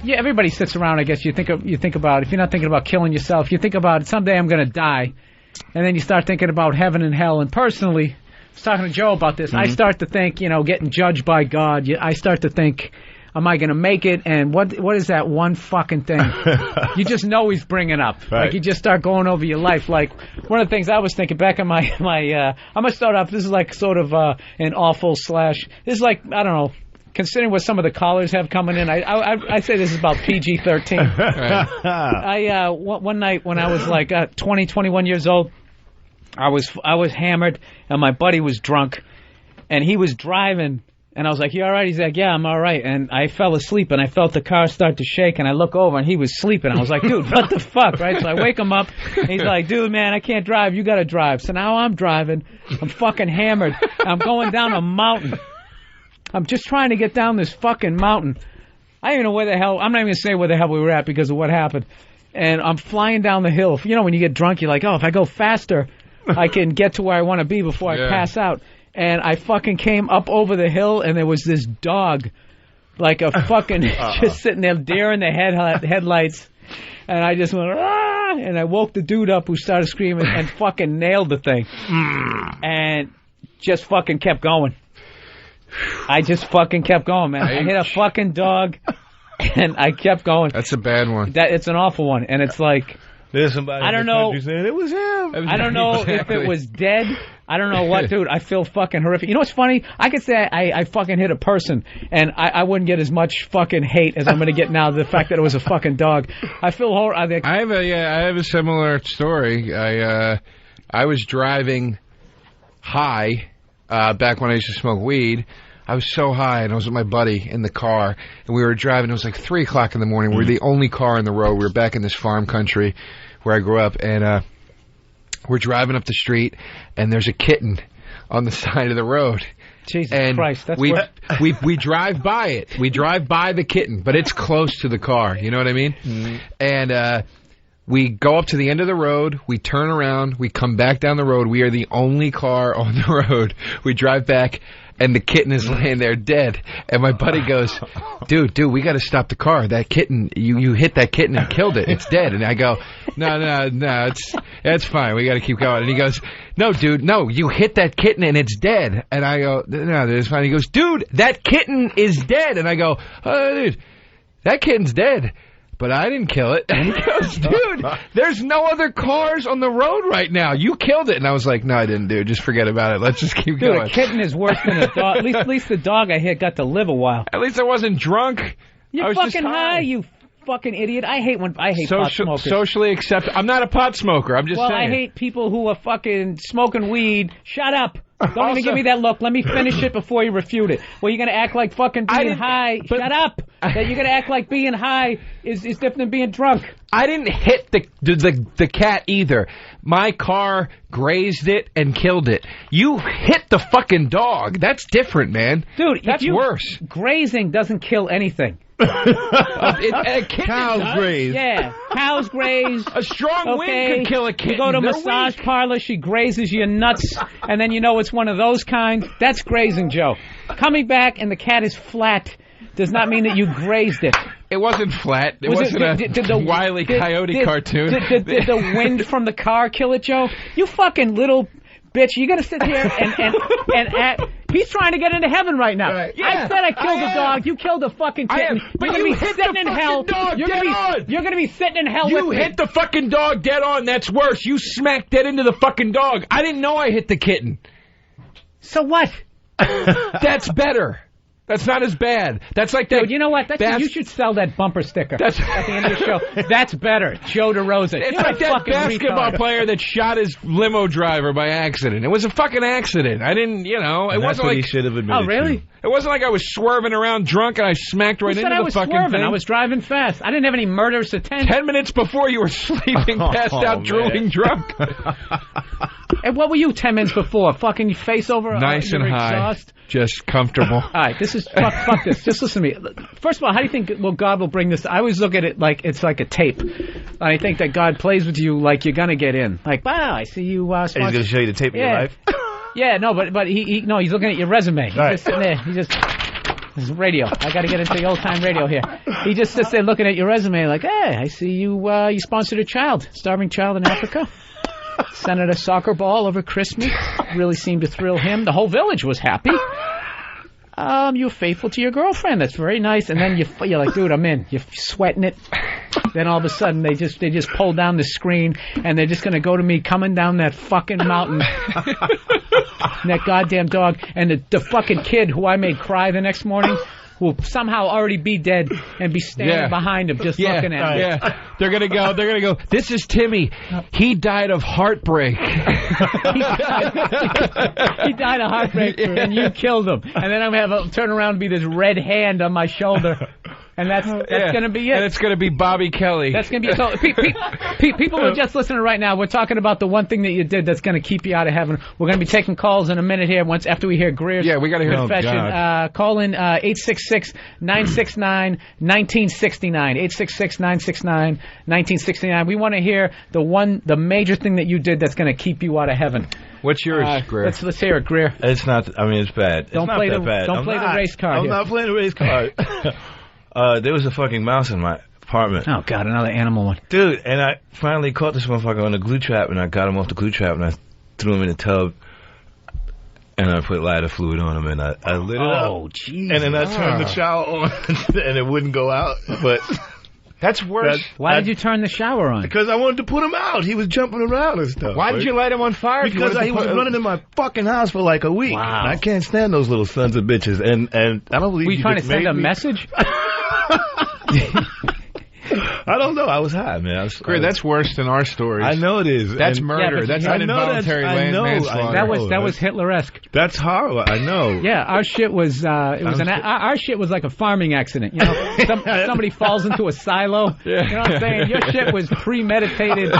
Yeah, everybody sits around. I guess you think about, if you're not thinking about killing yourself, you think about someday I'm going to die, and then you start thinking about heaven and hell. And personally, I was talking to Joe about this. I start to think, getting judged by God. I start to think, am I going to make it? And what is that one fucking thing? You just know he's bringing up. Right. Like, you just start going over your life. Like, one of the things I was thinking back on my I'm going to start off, this is like sort of an awful / this is like, I don't know, considering what some of the callers have coming in, I say this is about PG-13. Right. One night when I was like 20, 21 years old, I was hammered, and my buddy was drunk, and he was driving, and I was like, "You all right?" He's like, "Yeah, I'm all right." And I fell asleep, and I felt the car start to shake, and I look over, and he was sleeping. I was like, "Dude, what the fuck?" Right? So I wake him up, and he's like, "Dude, man, I can't drive. You got to drive." So now I'm driving. I'm fucking hammered. I'm going down a mountain. I'm just trying to get down this fucking mountain. I don't even know where the hell. I'm not even going to say where the hell we were at because of what happened. And I'm flying down the hill. When you get drunk, you're like, oh, if I go faster, I can get to where I want to be before I pass out. And I fucking came up over the hill, and there was this dog, like a fucking, just sitting there, deer in the headlights. And I just went, ah! And I woke the dude up who started screaming and fucking nailed the thing. And just fucking kept going. I just fucking kept going, man. I hit a fucking dog, and I kept going. That's a bad one. It's an awful one, and it's like, there's somebody. I don't know. Saying it was him. I don't know if it was dead. I don't know what, dude. I feel fucking horrific. You know what's funny? I could say I fucking hit a person, and I wouldn't get as much fucking hate as I'm going to get now. The fact that it was a fucking dog. I feel horrible. I have a similar story. I was driving high. Back when I used to smoke weed, I was so high, and I was with my buddy in the car, and we were driving. It was like 3 o'clock in the morning. We were the only car in the road. We were back in this farm country where I grew up, and we're driving up the street, and there's a kitten on the side of the road. Jesus Christ, that's we drive by it. We drive by the kitten, but it's close to the car. You know what I mean? Mm-hmm. And we go up to the end of the road, we turn around, we come back down the road. We are the only car on the road. We drive back, and the kitten is laying there dead. And my buddy goes, dude, we got to stop the car. That kitten, you hit that kitten and killed it. It's dead. And I go, no, it's fine. We got to keep going. And he goes, no, dude, no, you hit that kitten and it's dead. And I go, no, it's fine. He goes, dude, that kitten is dead. And I go, oh, dude, that kitten's dead. But I didn't kill it. And he goes, dude, there's no other cars on the road right now. You killed it. And I was like, no, I didn't, dude. Just forget about it. Let's just keep going. Dude, a kitten is worse than a dog. At least the dog I hit got to live a while. At least I wasn't drunk. You're fucking high, you fucking idiot. I hate pot smokers. Socially accepted. I'm not a pot smoker. I'm just saying. Well, I hate people who are fucking smoking weed. Shut up. Don't even give me that look. Let me finish it before you refute it. Well, you're going to act like fucking being high. Shut up. That you're going to act like being high is different than being drunk. I didn't hit the cat either. My car grazed it and killed it. You hit the fucking dog. That's different, man. Dude, that's worse. Grazing doesn't kill anything. Cows graze. Yeah, cows graze. A strong wind could kill a kitten. You go to a massage parlor, she grazes your nuts, and then you know it's one of those kinds. That's grazing, Joe. Coming back and the cat is flat does not mean that you grazed it. It wasn't flat. It wasn't a Wile E. Coyote cartoon. Did the wind from the car kill it, Joe? You fucking little bitch. You gotta sit here and act. He's trying to get into heaven right now. Right. Yeah, I said I killed a dog. You killed a fucking kitten. But you're going to be sitting in hell. You're going to be sitting in hell with me. You hit the fucking dog dead on. That's worse. You smacked dead into the fucking dog. I didn't know I hit the kitten. So what? That's better. That's not as bad. That's like that. Dude, you know what? You should sell that bumper sticker at the end of the show. That's better. Joe DeRosa. It's like that basketball player that shot his limo driver by accident. It was a fucking accident. I didn't, it wasn't like he should have admitted. Oh, really? To. It wasn't like I was swerving around drunk and I smacked right into the fucking swerving? thing. I was driving fast. I didn't have any murderous intent. 10 minutes before you were sleeping, passed out, drooling drunk. And what were you 10 minutes before? Fucking face over? Nice and high. Exhaust? Just comfortable. All right, this is fuck this. Just listen to me. First of all, how do you think God will bring this? I always look at it like it's like a tape. And I think that God plays with you like you're gonna get in. Like, wow, I see you. He's gonna show you the tape of your life. Yeah, no, but he's looking at your resume. He's just sitting there. He's just. This is radio. I got to get into the old-time radio here. He just sits there looking at your resume like, hey, I see you sponsored a starving child in Africa. Sent a soccer ball over Christmas. Really seemed to thrill him. The whole village was happy. You're faithful to your girlfriend. That's very nice. And then you're like, dude, I'm in. You're sweating it. Then all of a sudden they just pull down the screen and they're just gonna go to me coming down that fucking mountain. That goddamn dog and the fucking kid who I made cry the next morning will somehow already be dead and be standing behind him just looking at me. Yeah. They're gonna go, this is Timmy. He died of heartbreak. He died of heartbreak and you killed him. And then I'm gonna turn around and be this red hand on my shoulder. And that's going to be it. And it's going to be Bobby Kelly. That's going to be so. People who are just listening right now, we're talking about the one thing that you did that's going to keep you out of heaven. We're going to be taking calls in a minute here. After we hear Greer's we got to hear confession. Call in 866-969-1969. 866-969-1969. We want to hear the major thing that you did that's going to keep you out of heaven. What's yours, Greer? Let's hear it, Greer. It's not. I mean, it's bad. Don't play the race card. I'm not playing the race card. There was a fucking mouse in my apartment. Oh, God, another animal one. Dude, and I finally caught this motherfucker on a glue trap, and I got him off the glue trap, and I threw him in the tub, and I put lighter fluid on him, and I lit it up. Oh, jeez. And then I turned the shower on, and it wouldn't go out, but... That's worse. Why did you turn the shower on? Because I wanted to put him out. He was jumping around and stuff. Why did you light him on fire? Because he was running in my fucking house for like a week. Wow. And I can't stand those little sons of bitches. And I don't believe Were you trying to send a message? I don't know. I was high, man. Greer, that's worse than our stories. I know it is. That's murder. Yeah, that's not involuntary manslaughter. That was Hitler-esque. That's horrible. I know. Yeah, our shit was our shit was like a farming accident. You know, somebody falls into a silo. Yeah. You know what I'm saying? Your shit was premeditated.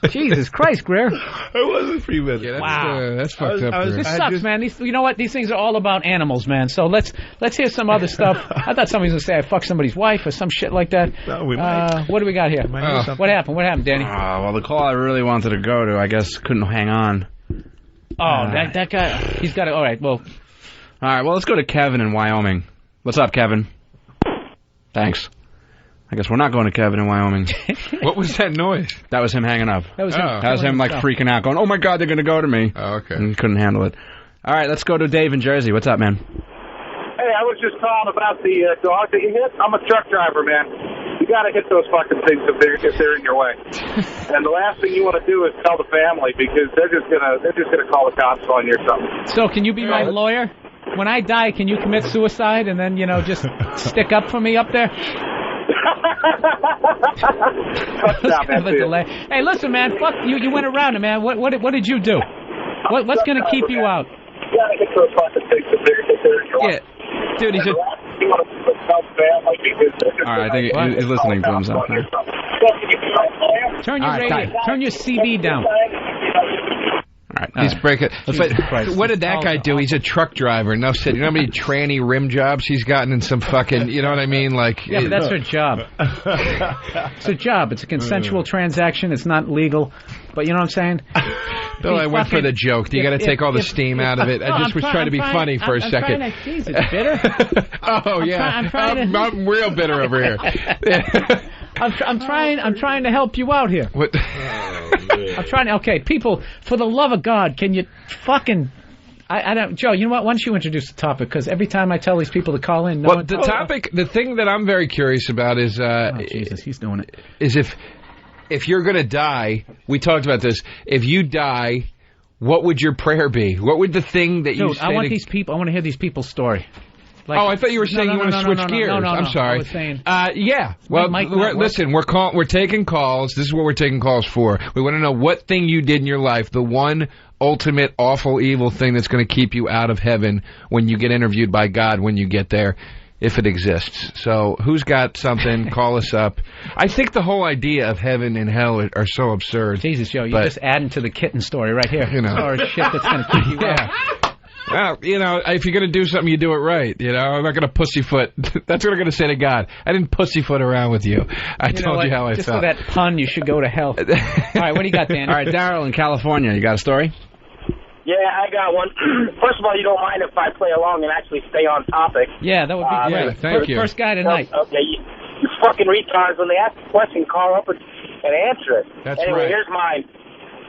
Jesus Christ, Greer. It wasn't premeditated. Wow, that's fucked up. This sucks, man. You know what? These things are all about animals, man. So let's hear some other stuff. I thought somebody was gonna say I fucked somebody's wife or some shit like that. No, we might. What do we got here? What happened? What happened, Danny? Well, the call I really wanted to go to, I guess, couldn't hang on. That guy. He's got to. All right. Well, let's go to Kevin in Wyoming. What's up, Kevin? Thanks. I guess we're not going to Kevin in Wyoming. What was that noise? That was him hanging up. That was him. That was him like freaking out, going, "Oh my God, they're going to go to me." Oh, okay. And couldn't handle it. All right, let's go to Dave in Jersey. What's up, man? Hey, I was just calling about the dog that you hit. I'm a truck driver, man. You got to hit those fucking things if they're in your way. And the last thing you want to do is tell the family because they're just gonna call the cops on you or something. So can you be my lawyer? When I die, can you commit suicide and then just stick up for me up there? Hey, listen, man. Fuck you. You went around it, man. What did you do? What's gonna keep you out? You got to hit those fucking things if they're in your way. Yeah, dude, he's a... All right, I think he's listening to himself now. Turn your radio, turn your CD down. All right, he's breaking. But what did that guy do? He's a truck driver. No shit. You know how many tranny rim jobs he's gotten in some fucking. You know what I mean? Like. Yeah, but that's her job. It's a job. It's a consensual transaction. It's not legal. But you know what I'm saying? Bill, I went for the joke. You got to take all the steam out of it. I just was trying to be funny for a second. Jeez, it's bitter. Oh yeah, I'm real bitter over here. I'm trying to help you out here. What? I'm trying to. Okay, people, for the love of God, can you fucking? I don't, Joe. You know what? Why don't you introduce the topic? Because every time I tell these people to call in, the thing that I'm very curious about is, Jesus, he's doing it. Is if you're going to die, we talked about this. If you die, what would your prayer be? What would the thing that you say? I want these people. I want to hear these people's story. Like, I thought you were saying you want to switch gears. No, I'm sorry. I was saying, yeah. Well, listen, we're taking calls. This is what we're taking calls for. We want to know what thing you did in your life, the one ultimate awful evil thing that's going to keep you out of heaven when you get interviewed by God when you get there, if it exists. So who's got something? Call us up. I think the whole idea of heaven and hell are so absurd. Jesus, Joe, you're just adding to the kitten story right here. You know. Or shit that's going to keep you out. Well, you know, if you're going to do something, you do it right. You know, I'm not going to pussyfoot. That's what I'm going to say to God. I didn't pussyfoot around with you. I told you how I felt. Just for that pun, you should go to hell. All right, what do you got, Dan? All right, Daryl in California, you got a story? Yeah, I got one. First of all, you don't mind if I play along and actually stay on topic. Yeah, that would be great. Yeah, thank you. First guy tonight. Okay, you fucking retards, when they ask a question, call up and answer it. That's anyway, right. Here's mine.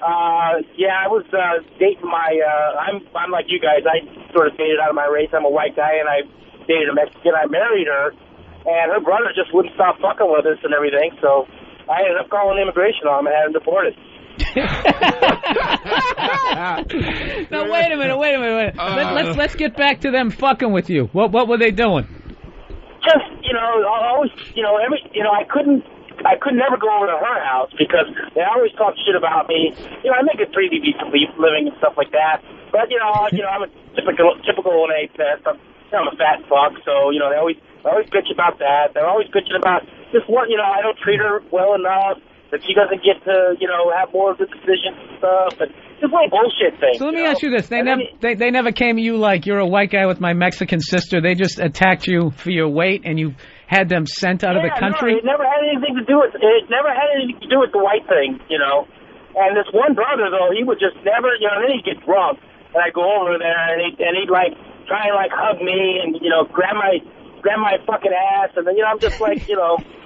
I was dating my, I'm like you guys. I sort of dated out of my race. I'm a white guy, and I dated a Mexican. I married her, and her brother just wouldn't stop fucking with us and everything, so I ended up calling immigration on him and had him deported. Now wait a minute. Let's get back to them fucking with you. What were they doing? Just always I couldn't never go over to her house because they always talk shit about me. I make a pretty decent living and stuff like that, but I'm a typical old age test. I'm a fat fuck, so they always bitch about that. They're always bitching about just what I don't treat her well enough. That she doesn't get to, have more of the decisions and stuff, and just like bullshit things. So let me ask you this: they never came to you like you're a white guy with my Mexican sister. They just attacked you for your weight, and you had them sent out of the country. No, it never had anything to do with the white thing, And this one brother though, he would just never, and then he'd get drunk, and I'd go over there, and he'd like try and like hug me, and grab my fucking ass, and then I'm just like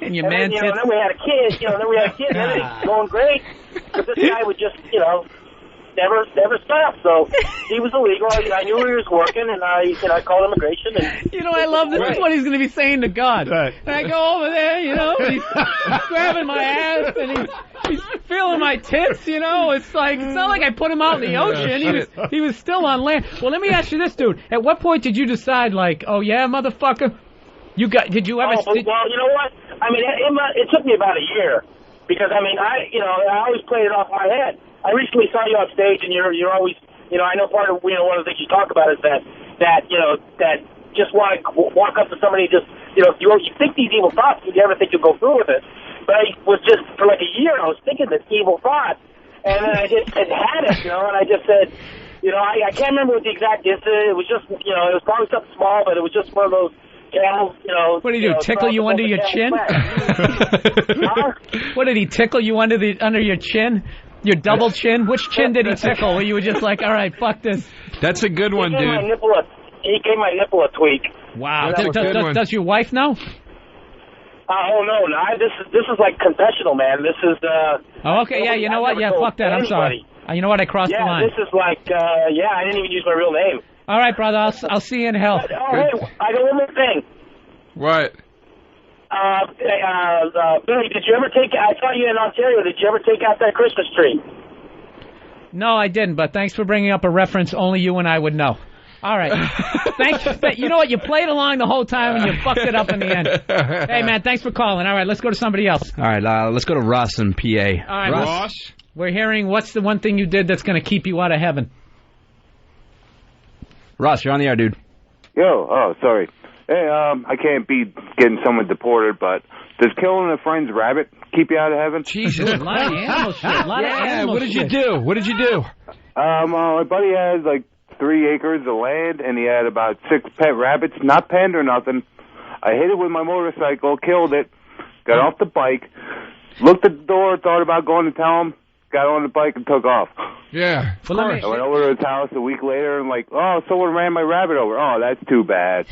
and your man then, then we had a kid, and then it's going great, but this guy would just never stop. So he was illegal. I knew he was working, and I called immigration. And I love this. This is what he's going to be saying to God. Right. And I go over there, he's grabbing my ass, and he's feeling my tits. It's not like I put him out in the ocean. He was still on land. Well, let me ask you this, dude. At what point did you decide, like, oh yeah, motherfucker? Did you ever? Well, you know what? I mean, it took me about a year because I always played it off my head. I recently saw you on stage, and you're always, I know part of one of the things you talk about is that just want to walk up to somebody, just you think these evil thoughts, you never think you'll go through with it. But I was just for like a year, I was thinking this evil thought, and then I just had it, and I just said, I can't remember what the exact incident. It was just, it was probably something small, but it was just one of those. What did he do? Tickle you under your chin? What did he tickle you under your chin? Your double chin? Which chin did he tickle? Where you were just like, all right, fuck this. That's a good one, dude. He gave my nipple a tweak. Wow. Does your wife know? No. This is like confessional, man. This is. Oh, okay. Yeah. You know what? Yeah. Fuck that. I'm sorry. You know what? I crossed the line. Yeah. This is like. I didn't even use my real name. All right, brother. I'll see you in hell. Hey, I got one more thing. What? Billy, did you ever I saw you in Ontario. Did you ever take out that Christmas tree? No, I didn't, but thanks for bringing up a reference only you and I would know. All right. Thanks. You know what? You played along the whole time, and you fucked it up in the end. Hey, man, thanks for calling. All right, let's go to somebody else. All right, let's go to Russ in PA. All right, Ross? We're hearing what's the one thing you did that's going to keep you out of heaven? Russ, you're on the air, dude. Sorry. Hey, I can't be getting someone deported, but does killing a friend's rabbit keep you out of heaven? Jesus, a lot of animal shit. What did you do? My buddy has like 3 acres of land, and he had about 6 pet rabbits, not penned or nothing. I hit it with my motorcycle, killed it, got off the bike, looked at the door, thought about going to tell him, got on the bike and took off. Yeah. Well, I went over to his house a week later and like, someone ran my rabbit over. Oh, that's too bad.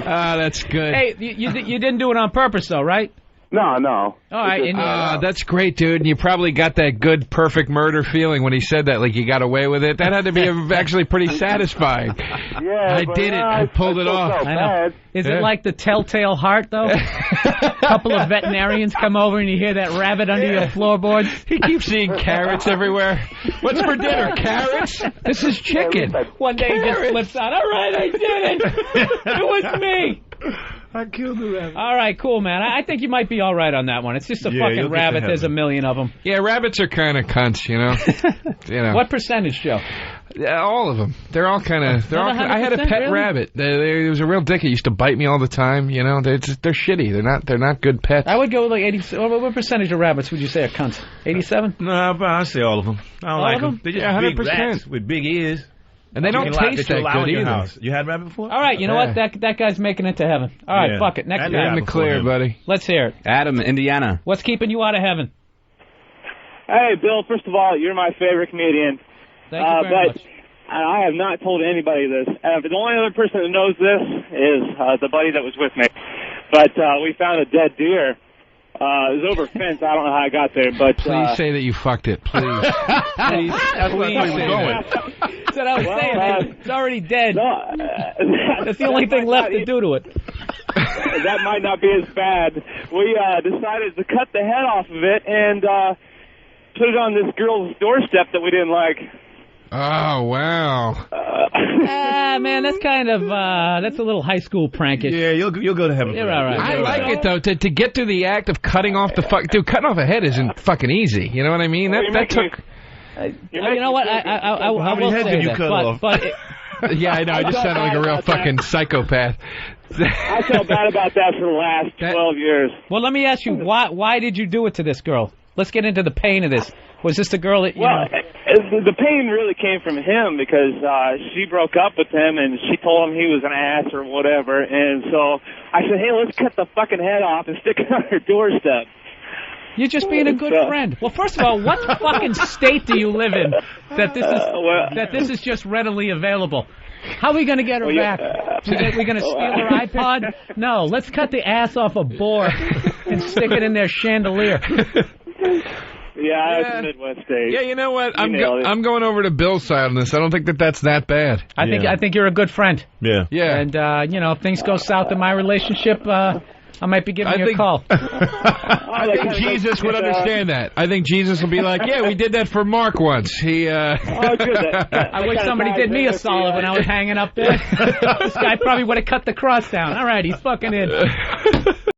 That's good. Hey, you didn't do it on purpose, though, right? No. All right. That's great, dude. And you probably got that good, perfect murder feeling when he said that, like you got away with it. That had to be actually pretty satisfying. Yeah, I did it. I pulled it off. I know. Is it like the telltale heart, though? A couple of veterinarians come over and you hear that rabbit under your floorboards. He keeps seeing carrots everywhere. What's for dinner? Carrots? This is chicken. One day he just flips out. All right, I did it. It was me. I killed the rabbit. All right, cool, man. I think you might be all right on that one. It's just a fucking rabbit. There's a million of them. Yeah, rabbits are kind of cunts, What percentage, Joe? Yeah, all of them. They're all kind of. I had a pet really? rabbit. There was a real dick. He used to bite me all the time. They're shitty. They're not good pets. I would go with like 80. What percentage of rabbits would you say are cunts? 87? No, but I say all of them. I don't like them. They're just big 100%. rats with big ears. And they don't taste that good either. House. You had rabbit before? All right, you know what? That guy's making it to heaven. All right, fuck it. Next guy. In the clear, buddy. Let's hear it. Adam, Indiana. What's keeping you out of heaven? Hey, Bill, first of all, you're my favorite comedian. Thank you very much. I have not told anybody this. The only other person that knows this is the buddy that was with me. But we found a dead deer. It was over a fence. I don't know how I got there, but... Please say that you fucked it, please. Please, That's where please we're say going. That's what I was saying. Man. It's already dead. No, That's the only thing left to do to it. That might not be as bad. We decided to cut the head off of it and put it on this girl's doorstep that we didn't like. Oh, wow. Man, that's kind of, that's a little high school prankish. Yeah, you'll go to heaven. You're all right. I like it, though, to get to the act of cutting off the fuck... Dude, cutting off a head isn't fucking easy. You know what I mean? That took... You know what? I will heads say did you that, cut off? but Yeah, I know. I just sounded like a real fucking psychopath. I felt bad about that for the last 12 years. Well, let me ask you, why did you do it to this girl? Let's get into the pain of this. Was this the girl that, you know... The pain really came from him because she broke up with him and she told him he was an ass or whatever. And so I said, hey, let's cut the fucking head off and stick it on her doorstep. You're just being a good friend. Well, first of all, what fucking state do you live in that this is just readily available? How are we going to get her back? Are we going to steal her iPod? No, let's cut the ass off a boar and stick it in their chandelier. Yeah, it's a Midwest state. Yeah, you know what? I'm going over to Bill's side on this. I don't think that's that bad. I think you're a good friend. Yeah. Yeah. And you know, if things go south in my relationship, I might be giving you a call. I think Jesus would understand that. I think Jesus will be like, yeah, we did that for Mark once. He. I wish somebody did me a solid when I was hanging up there. This guy probably would have cut the cross down. All right, he's fucking in.